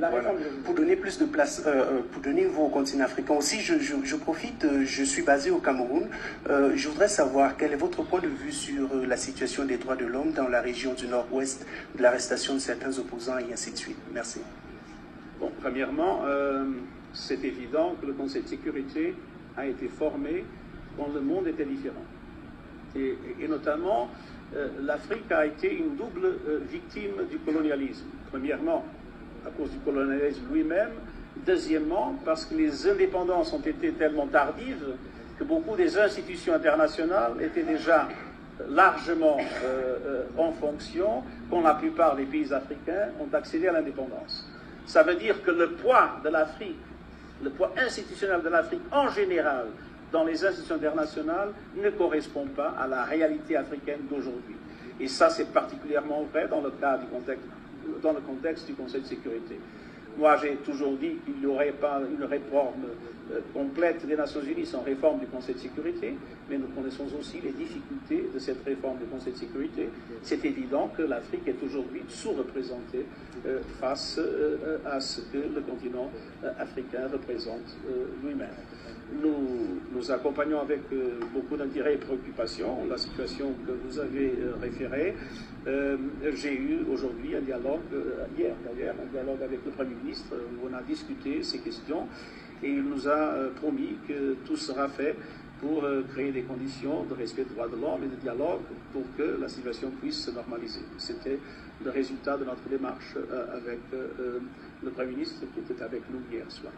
Voilà. Pour donner plus de place, pour donner voix au continent africain aussi, je profite, je suis basé au Cameroun. Je voudrais savoir quel est votre point de vue sur la situation des droits de l'homme dans la région du Nord-Ouest, de l'arrestation de certains opposants et ainsi de suite. Merci. Bon, premièrement, c'est évident que le Conseil de sécurité a été formé quand le monde était différent. Et notamment, l'Afrique a été une double victime du colonialisme. Premièrement, à cause du colonialisme lui-même. Deuxièmement, parce que les indépendances ont été tellement tardives que beaucoup des institutions internationales étaient déjà largement en fonction quand la plupart des pays africains ont accédé à l'indépendance. Ça veut dire que le poids de l'Afrique, le poids institutionnel de l'Afrique en général dans les institutions internationales ne correspond pas à la réalité africaine d'aujourd'hui. Et ça, c'est particulièrement vrai dans le cas du contexte du Conseil de sécurité. Moi, j'ai toujours dit qu'il n'y aurait pas une réforme complète des Nations Unies sans réforme du Conseil de sécurité, mais nous connaissons aussi les difficultés de cette réforme du Conseil de sécurité. C'est évident que l'Afrique est aujourd'hui sous-représentée face à ce que le continent africain représente lui-même. Nous accompagnons avec beaucoup d'intérêt et préoccupation la situation que vous avez référée. J'ai eu aujourd'hui un dialogue, hier d'ailleurs, un dialogue avec le Premier ministre où on a discuté ces questions et il nous a promis que tout sera fait pour créer des conditions de respect des droits de l'homme et de dialogue pour que la situation puisse se normaliser. C'était le résultat de notre démarche avec le Premier ministre qui était avec nous hier soir.